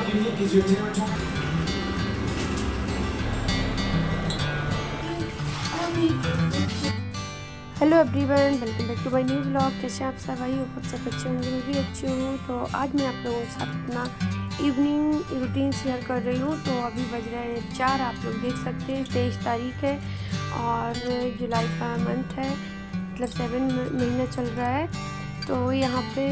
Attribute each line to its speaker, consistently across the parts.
Speaker 1: Hello everyone, welcome back to my new vlog. कैसे आप सब? आई होप सब अच्छे होंगे। मैं भी अच्छी हूँ। तो आज मैं आप लोगों के साथ अपना इवनिंग रूटीन शेयर कर रही हूँ। तो अभी बज रहे हैं 4। आप लोग देख सकते हैं 23 तारीख है और जुलाई का मंथ है, मतलब 7 महीना चल रहा है। तो यहाँ पे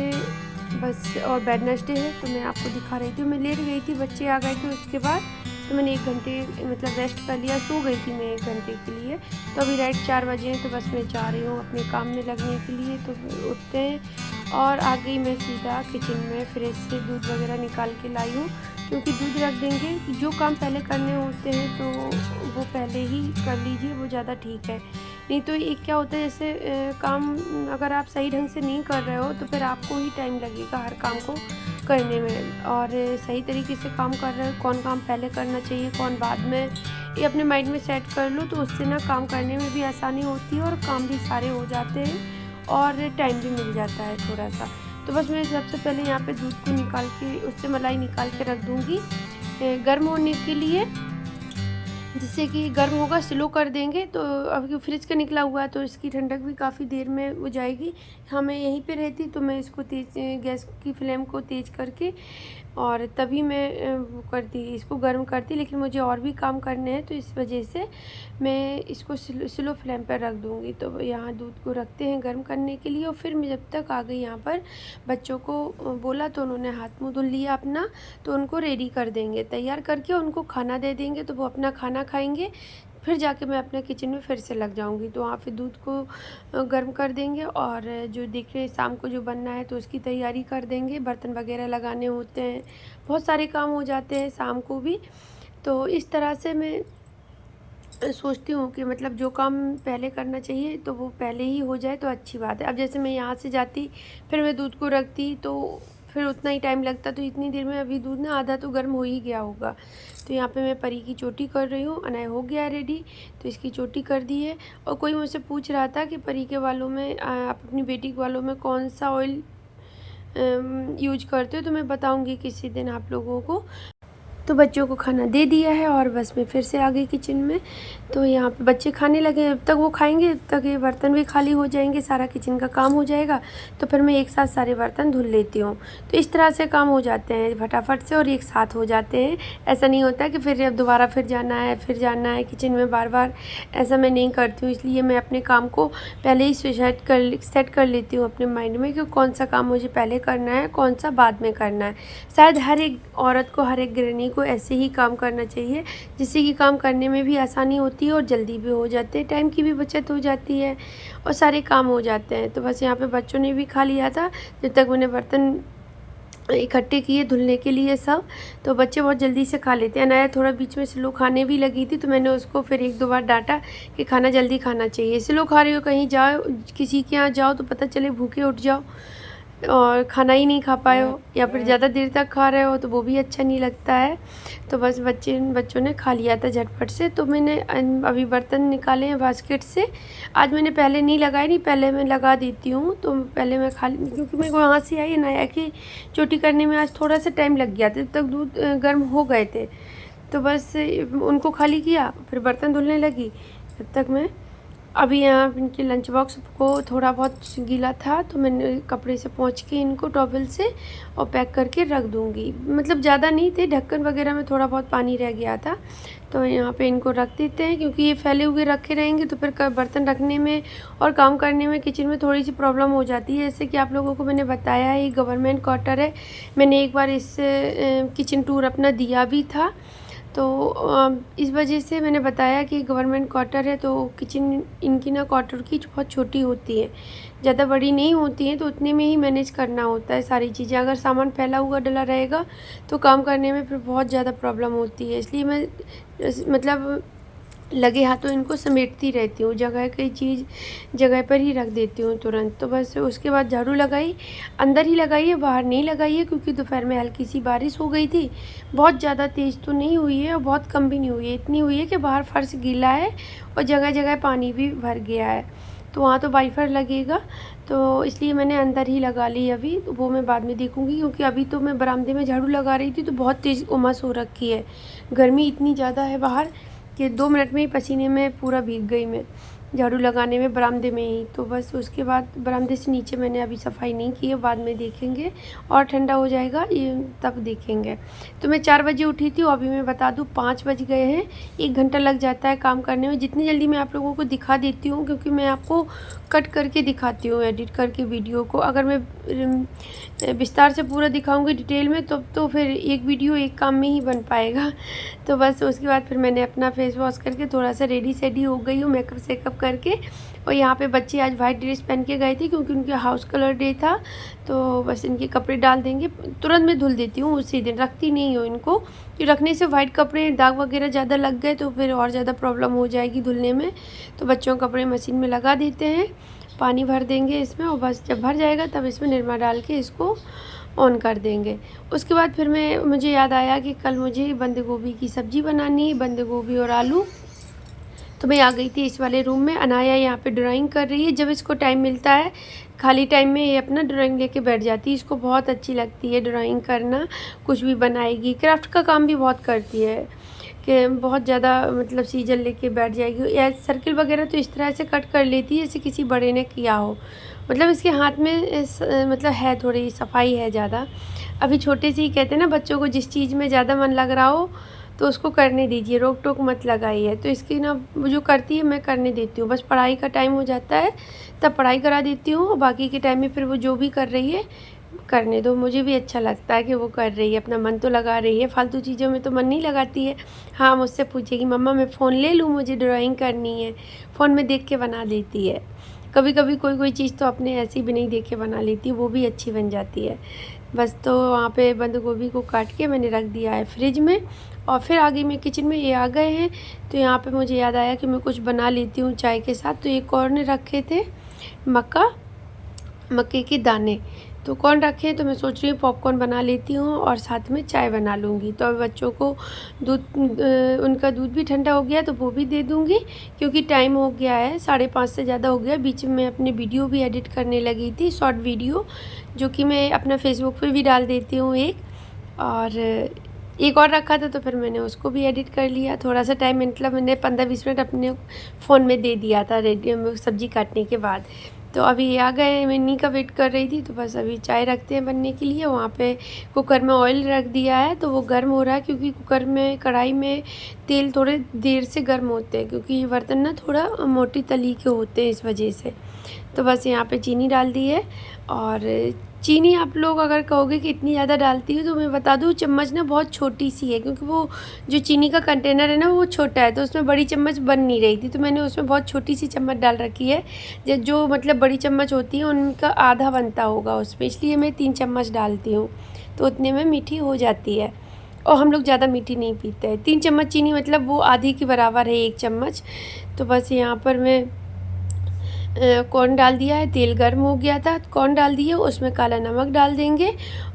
Speaker 1: बस और वेडनेसडे है। तो मैं आपको दिखा रही थी, मैं लेट गई थी, बच्चे आ गए थे उसके बाद। तो मैंने 1 घंटे मतलब रेस्ट कर लिया, सो गई थी मैं 1 घंटे के लिए। तो अभी राइट 4 बजे हैं। तो बस मैं जा रही हूँ अपने काम में लगने के लिए। तो उठते हैं और आ गई मैं सीधा किचन में। फ्रिज से दूध वगैरह निकाल के लाई हूँ, क्योंकि दूध रख देंगे, जो काम पहले करने होते हैं तो वो पहले ही कर लीजिए, वो ज़्यादा ठीक है। नहीं तो एक क्या होता है, जैसे काम अगर आप सही ढंग से नहीं कर रहे हो तो फिर आपको ही टाइम लगेगा हर काम को करने में। और सही तरीके से काम कर रहे हो, कौन काम पहले करना चाहिए कौन बाद में, ये अपने माइंड में सेट कर लो। तो उससे ना काम करने में भी आसानी होती है और काम भी सारे हो जाते हैं और टाइम भी मिल जाता है थोड़ा सा। तो बस मैं सबसे पहले यहाँ पे दूध को निकाल के, उससे मलाई निकाल के रख दूँगी गर्म होने के लिए, जिससे कि गर्म होगा स्लो कर देंगे। तो अभी फ्रिज का निकला हुआ है तो इसकी ठंडक भी काफ़ी देर में हो जाएगी। हाँ, मैं यहीं पे रहती तो मैं इसको तेज़, गैस की फ्लेम को तेज़ करके और तभी मैं वो करती, इसको गर्म करती। लेकिन मुझे और भी काम करने हैं तो इस वजह से मैं इसको स्लो फ्लेम पर रख दूँगी। तो यहाँ दूध को रखते हैं गर्म करने के लिए। और फिर मैं जब तक आ गई यहाँ पर, बच्चों को बोला तो उन्होंने हाथ मुँह धुल लिया अपना। तो उनको रेडी कर देंगे, तैयार करके उनको खाना दे देंगे। तो वो अपना खाना खाएंगे, फिर जाके मैं अपने किचन में फिर से लग जाऊंगी। तो वहाँ पे दूध को गर्म कर देंगे और जो देख रहे शाम को जो बनना है तो उसकी तैयारी कर देंगे। बर्तन वगैरह लगाने होते हैं, बहुत सारे काम हो जाते हैं शाम को भी। तो इस तरह से मैं सोचती हूँ कि मतलब जो काम पहले करना चाहिए तो वो पहले ही हो जाए तो अच्छी बात है। अब जैसे मैं यहाँ से जाती, फिर मैं दूध को रखती तो फिर उतना ही टाइम लगता। तो इतनी देर में अभी दूध ना आधा तो गर्म हो ही गया होगा। तो यहाँ पे मैं परी की चोटी कर रही हूँ। अनाया हो गया रेडी, तो इसकी चोटी कर दी है। और कोई मुझसे पूछ रहा था कि परी के बालों में, आप अपनी बेटी के बालों में कौन सा ऑयल यूज करते हो। तो मैं बताऊँगी किसी दिन आप लोगों को। तो बच्चों को खाना दे दिया है और बस मैं फिर से आ गई किचन में। तो यहाँ पे बच्चे खाने लगे, जब तक वो खाएंगे तब तक ये बर्तन भी खाली हो जाएंगे, सारा किचन का काम हो जाएगा। तो फिर मैं एक साथ सारे बर्तन धुल लेती हूँ। तो इस तरह से काम हो जाते हैं फटाफट से और एक साथ हो जाते हैं। ऐसा नहीं होता कि फिर अब दोबारा फिर जाना है किचन में बार बार, ऐसा मैं नहीं करती हूँ। इसलिए मैं अपने काम को पहले ही सेट कर लेती हूँ अपने माइंड में कि कौन सा काम मुझे पहले करना है, कौन सा बाद में करना है। शायद हर एक औरत को, हर एक गृहिणी को ऐसे ही काम करना चाहिए, जिससे कि काम करने में भी आसानी होती है और जल्दी भी हो जाते हैं, टाइम की भी बचत हो जाती है और सारे काम हो जाते हैं। तो बस यहाँ पे बच्चों ने भी खा लिया था जब तक मैंने बर्तन इकट्ठे किए धुलने के लिए सब। तो बच्चे बहुत जल्दी से खा लेते हैं। अनाया थोड़ा बीच में स्लो खाने भी लगी थी, तो मैंने उसको फिर 1-2 बार डांटा कि खाना जल्दी खाना चाहिए। स्लो खा रही हो, कहीं जाओ, किसी के यहाँ जाओ तो पता चले भूखे उठ जाओ और खाना ही नहीं खा पाए हो, या फिर ज़्यादा देर तक खा रहे हो तो वो भी अच्छा नहीं लगता है। तो बस बच्चों ने खा लिया था झटपट से। तो मैंने अभी बर्तन निकाले हैं बास्केट से। आज मैंने पहले नहीं लगाए, नहीं पहले मैं लगा देती हूँ। तो पहले मैं क्योंकि मैं वहाँ से आई नया कि चोटी करने में आज थोड़ा सा टाइम लग गया था, जब तक दूध गर्म हो गए थे। तो बस उनको खाली किया, फिर बर्तन धुलने लगी। जब तक मैं अभी यहाँ इनके लंच बॉक्स को थोड़ा बहुत गीला था तो मैंने कपड़े से पोंछ के इनको टॉवल से और पैक करके रख दूँगी। मतलब ज़्यादा नहीं थे, ढक्कन वगैरह में थोड़ा बहुत पानी रह गया था। तो यहाँ पे इनको रख देते हैं, क्योंकि ये फैले हुए रखे रहेंगे तो फिर बर्तन रखने में और काम करने में किचन में थोड़ी सी प्रॉब्लम हो जाती है। जैसे कि आप लोगों को मैंने बताया है, ये गवर्नमेंट क्वार्टर है। मैंने एक बार इस किचन टूर अपना दिया भी था। तो इस वजह से मैंने बताया कि गवर्नमेंट क्वार्टर है। तो किचन इनकी ना क्वार्टर की बहुत छोटी होती है, ज़्यादा बड़ी नहीं होती है। तो उतने में ही मैनेज करना होता है सारी चीज़ें। अगर सामान फैला हुआ डला रहेगा तो काम करने में फिर बहुत ज़्यादा प्रॉब्लम होती है। इसलिए मैं मतलब लगे हाथों इनको समेटती रहती हूँ, जगह की चीज़ जगह पर ही रख देती हूँ तुरंत। तो बस उसके बाद झाड़ू लगाई, अंदर ही लगाई है, बाहर नहीं लगाई है, क्योंकि दोपहर में हल्की सी बारिश हो गई थी। बहुत ज़्यादा तेज़ तो नहीं हुई है और बहुत कम भी नहीं हुई है, इतनी हुई है कि बाहर फर्श गीला है और जगह जगह पानी भी भर गया है। तो वहाँ तो वाईफाई लगेगा, तो इसलिए मैंने अंदर ही लगा ली अभी। तो वो मैं बाद में देखूँगी, क्योंकि अभी तो मैं बरामदे में झाड़ू लगा रही थी तो बहुत तेज़ उमस हो रखी है। गर्मी इतनी ज़्यादा है बाहर कि 2 मिनट में ही पसीने में पूरा भीग गई मैं झाड़ू लगाने में बरामदे में ही। तो बस उसके बाद बरामदे से नीचे मैंने अभी सफाई नहीं की है, बाद में देखेंगे और ठंडा हो जाएगा ये तब देखेंगे। तो मैं 4 बजे उठी थी और अभी मैं बता दूँ 5 बज गए हैं। 1 घंटा लग जाता है काम करने में। जितनी जल्दी मैं आप लोगों को दिखा देती हूँ, क्योंकि मैं आपको कट करके दिखाती हूँ एडिट करके वीडियो को। अगर मैं विस्तार से पूरा दिखाऊंगी डिटेल में तो फिर एक वीडियो एक काम में ही बन पाएगा। तो बस उसके बाद फिर मैंने अपना फेस वॉश करके थोड़ा सा रेडी सेडी हो गई हूँ मेकअप सेकअप करके। और यहाँ पे बच्चे आज वाइट ड्रेस पहन के गए थे क्योंकि उनके हाउस कलर डे था। तो बस इनके कपड़े डाल देंगे, तुरंत मैं धुल देती हूँ उसी दिन, रखती नहीं हूँ इनको। कि रखने से वाइट कपड़े दाग वगैरह ज़्यादा लग गए तो फिर और ज़्यादा प्रॉब्लम हो जाएगी धुलने में। तो बच्चों के कपड़े मशीन में लगा देते हैं, पानी भर देंगे इसमें और बस जब भर जाएगा तब इसमें निरमा डाल के इसको ऑन कर देंगे। उसके बाद फिर मुझे याद आया कि कल मुझे बंद गोभी की सब्ज़ी बनानी है, बंद गोभी और आलू। तो मैं आ गई थी इस वाले रूम में। अनाया यहाँ पे ड्राइंग कर रही है। जब इसको टाइम मिलता है खाली टाइम में ये अपना ड्राइंग लेके बैठ जाती है। इसको बहुत अच्छी लगती है ड्राइंग करना, कुछ भी बनाएगी। क्राफ्ट का काम भी बहुत करती है कि बहुत ज़्यादा मतलब सीजन लेके बैठ जाएगी। या सर्किल वगैरह तो इस तरह से कट कर लेती है जैसे किसी बड़े ने किया हो। मतलब इसके हाथ में मतलब है थोड़ी सफाई है ज़्यादा। अभी छोटे से ही कहते हैं ना बच्चों को जिस चीज़ में ज़्यादा मन लग रहा हो तो उसको करने दीजिए, रोक टोक मत लगाइए। तो इसकी ना जो करती है मैं करने देती हूँ। बस पढ़ाई का टाइम हो जाता है तब पढ़ाई करा देती हूँ और बाकी के टाइम में फिर वो जो भी कर रही है करने दो। मुझे भी अच्छा लगता है कि वो कर रही है, अपना मन तो लगा रही है। फालतू चीज़ों में तो मन नहीं लगाती है। हाँ, मुझसे पूछेगी मम्मा मैं फ़ोन ले लूँ, मुझे ड्राइंग करनी है। फ़ोन में देख के बना देती है। कभी कभी कोई चीज़ तो अपने ऐसी भी नहीं देख के बना लेती, वो भी अच्छी बन जाती है। बस तो वहाँ पे बंद गोभी को काट के मैंने रख दिया है फ्रिज में। और फिर आगे मैं किचन में, ये आ गए हैं तो यहाँ पे मुझे याद आया कि मैं कुछ बना लेती हूँ चाय के साथ। तो ये कॉर्न रखे थे, मक्के के दाने तो कौन रखे, तो मैं सोच रही हूँ पॉपकॉर्न बना लेती हूँ और साथ में चाय बना लूँगी। तो अब बच्चों को उनका दूध भी ठंडा हो गया तो वो भी दे दूँगी, क्योंकि टाइम हो गया है 5:30 से ज़्यादा हो गया। बीच में मैं अपनी वीडियो भी एडिट करने लगी थी, शॉर्ट वीडियो, जो कि मैं अपना फेसबुक पे भी डाल देती हूँ और एक और रखा था तो फिर मैंने उसको भी एडिट कर लिया। थोड़ा सा टाइम मतलब मैंने 15-20 मिनट अपने फ़ोन में दे दिया था रेडी सब्ज़ी काटने के बाद। तो अभी ये आ गए, मैं इन्हीं का वेट कर रही थी। तो बस अभी चाय रखते हैं बनने के लिए। वहाँ पे कुकर में ऑयल रख दिया है तो वो गर्म हो रहा है, क्योंकि कुकर में कढ़ाई में तेल थोड़े देर से गर्म होते हैं, क्योंकि ये बर्तन ना थोड़ा मोटी तली के होते हैं इस वजह से। तो बस यहाँ पे चीनी डाल दी है। और चीनी आप लोग अगर कहोगे कि इतनी ज़्यादा डालती हूँ तो मैं बता दूँ चम्मच ना बहुत छोटी सी है, क्योंकि वो जो चीनी का कंटेनर है ना वो छोटा है तो उसमें बड़ी चम्मच बन नहीं रही थी। तो मैंने उसमें बहुत छोटी सी चम्मच डाल रखी है। जो मतलब बड़ी चम्मच होती है उनका आधा बनता होगा उसमें, इसलिए मैं 3 चम्मच डालती हूँ तो उतने में मीठी हो जाती है। और हम लोग ज़्यादा मीठी नहीं पीते हैं। 3 चम्मच चीनी मतलब वो आधी के बराबर है 1 चम्मच। तो बस यहाँ पर मैं कॉर्न डाल दिया है, तेल गर्म हो गया था, कॉर्न डाल दिया, उसमें काला नमक डाल देंगे।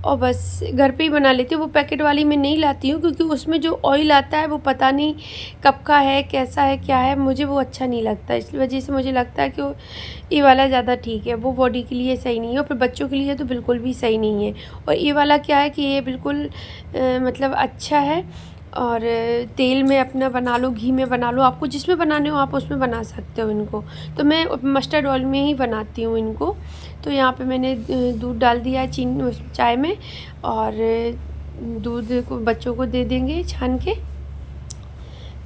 Speaker 1: और बस घर पे ही बना लेती हूँ, वो पैकेट वाली मैं नहीं लाती हूँ, क्योंकि उसमें जो ऑयल आता है वो पता नहीं कब का है, कैसा है, क्या है, मुझे वो अच्छा नहीं लगता। इस वजह से मुझे लगता है कि ये वाला ज़्यादा ठीक है, वो बॉडी के लिए सही नहीं है और फिर बच्चों के लिए तो बिल्कुल भी सही नहीं है। और ये वाला क्या है कि ये बिल्कुल मतलब अच्छा है। और तेल में अपना बना लो, घी में बना लो, आपको जिसमें बनाने हो आप उसमें बना सकते हो इनको। तो मैं मस्टर्ड ऑयल में ही बनाती हूँ इनको। तो यहाँ पे मैंने दूध डाल दिया है चीनी चाय में, और दूध को बच्चों को दे देंगे छान के,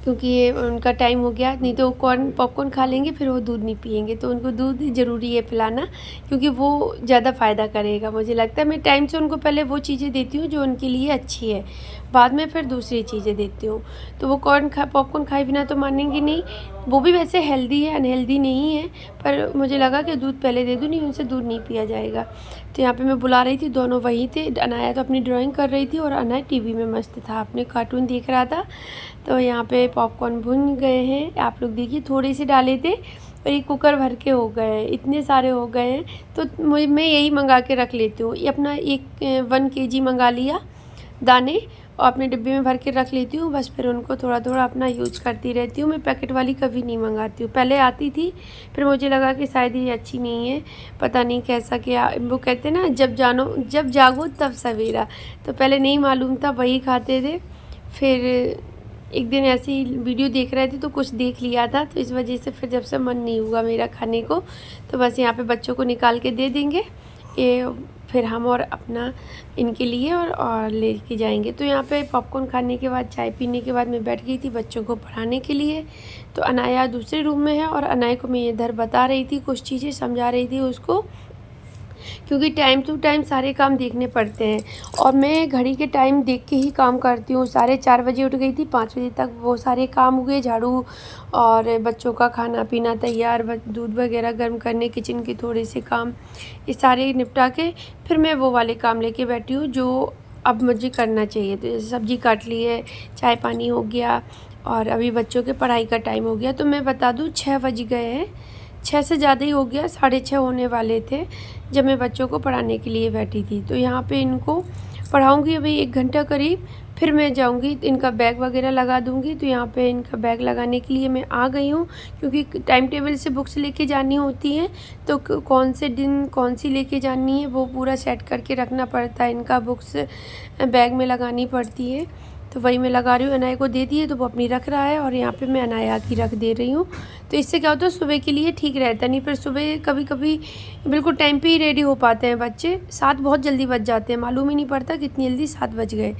Speaker 1: क्योंकि ये उनका टाइम हो गया। नहीं तो पॉपकॉर्न खा लेंगे फिर वो दूध नहीं पिएंगे। तो उनको दूध ज़रूरी है पिलाना, क्योंकि वो ज़्यादा फ़ायदा करेगा। मुझे लगता है मैं टाइम से उनको पहले वो चीज़ें देती हूँ जो उनके लिए अच्छी है, बाद में फिर दूसरी चीज़ें देती हूँ। तो वो पॉपकॉर्न खाए बिना तो मानेंगे नहीं। वो भी वैसे हेल्दी है, अनहेल्दी नहीं है, पर मुझे लगा कि दूध पहले दे दूँ, नहीं उनसे दूध नहीं पिया जाएगा। तो यहाँ पे मैं बुला रही थी, दोनों वहीं थे। अनाया तो अपनी ड्राइंग कर रही थी और अनाया टीवी में मस्त था, अपने कार्टून देख रहा था। तो यहाँ पे पॉपकॉर्न भुन गए हैं, आप लोग देखिए, थोड़े से डाले थे और ये कुकर भर के हो गए हैं, इतने सारे हो गए हैं। तो मैं यही मंगा के रख लेती हूँ। ये अपना 1 kg मंगा लिया दाने, और अपने डिब्बे में भर के रख लेती हूँ। बस फिर उनको थोड़ा थोड़ा अपना यूज करती रहती हूँ। मैं पैकेट वाली कभी नहीं मंगाती हूँ। पहले आती थी, फिर मुझे लगा कि शायद ये अच्छी नहीं है, पता नहीं कैसा क्या। वो कहते हैं ना, जब जागो तब सवेरा। तो पहले नहीं मालूम था, वही खाते थे। फिर एक दिन ऐसी वीडियो देख रहे थे तो कुछ देख लिया था, तो इस वजह से फिर जब से मन नहीं हुआ मेरा खाने को, तो बस यहाँ पे बच्चों को निकाल के दे देंगे ये, फिर हम और अपना इनके लिए और लेके जाएंगे। तो यहाँ पे पॉपकॉर्न खाने के बाद, चाय पीने के बाद मैं बैठ गई थी बच्चों को पढ़ाने के लिए। तो अनाया दूसरे रूम में है और अनाया को मैं इधर बता रही थी, कुछ चीज़ें समझा रही थी उसको, क्योंकि टाइम टू टाइम सारे काम देखने पड़ते हैं और मैं घड़ी के टाइम देख के ही काम करती हूँ। 4:30 बजे उठ गई थी, 5 बजे तक वो सारे काम हुए, झाड़ू और बच्चों का खाना पीना तैयार, दूध वगैरह गर्म करने, किचन के थोड़े से काम, ये सारे निपटा के फिर मैं वो वाले काम लेके बैठी हूँ जो अब मुझे करना चाहिए। तो जैसे सब्ज़ी काट ली है, चाय पानी हो गया और अभी बच्चों के पढ़ाई का टाइम हो गया। तो मैं बता दूँ 6 बज गए हैं, 6 से ज़्यादा ही हो गया, 6:30 होने वाले थे जब मैं बच्चों को पढ़ाने के लिए बैठी थी। तो यहाँ पे इनको पढ़ाऊँगी अभी 1 घंटा करीब, फिर मैं जाऊँगी इनका बैग वगैरह लगा दूँगी। तो यहाँ पे इनका बैग लगाने के लिए मैं आ गई हूँ, क्योंकि टाइम टेबल से बुक्स लेके जानी होती हैं, तो कौन से दिन कौन सी लेके जानी है वो पूरा सेट करके रखना पड़ता है। इनका बुक्स बैग में लगानी पड़ती है, तो वही मैं लगा रही हूँ। अनाया को दे दी है तो वो अपनी रख रहा है और यहाँ पे मैं अनाया की रख दे रही हूँ। तो इससे क्या होता है, सुबह के लिए ठीक रहता है, नहीं फिर सुबह कभी कभी बिल्कुल टाइम पे ही रेडी हो पाते हैं बच्चे, 7 बहुत जल्दी बज जाते हैं, मालूम ही नहीं पड़ता कितनी जल्दी 7 बज गए।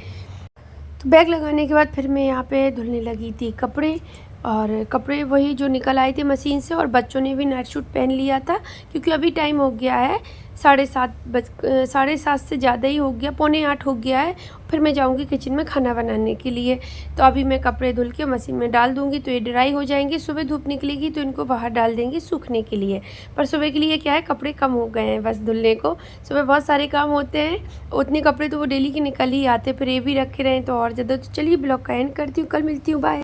Speaker 1: तो बैग लगाने के बाद फिर मैं यहाँ पे धुलने लगी थी कपड़े, और कपड़े वही जो निकल आए थे मशीन से, और बच्चों ने भी नाइट सूट पहन लिया था, क्योंकि अभी टाइम हो गया है 7:30 से ज़्यादा ही हो गया, 7:45 हो गया है। फिर मैं जाऊँगी किचन में खाना बनाने के लिए। तो अभी मैं कपड़े धुल के मशीन में डाल दूँगी, तो ये ड्राई हो जाएंगे। सुबह धूप निकलेगी तो इनको बाहर डाल देंगे सूखने के लिए। पर सुबह के लिए क्या है, कपड़े कम हो गए हैं बस धुलने को, सुबह बहुत सारे काम होते हैं, उतने कपड़े तो वो डेली के निकल ही आते, फिर ये भी रखे रहें तो और ज़्यादा। तो चलिए ब्लॉग का एंड करती हूँ, कल मिलती हूँ, बाय।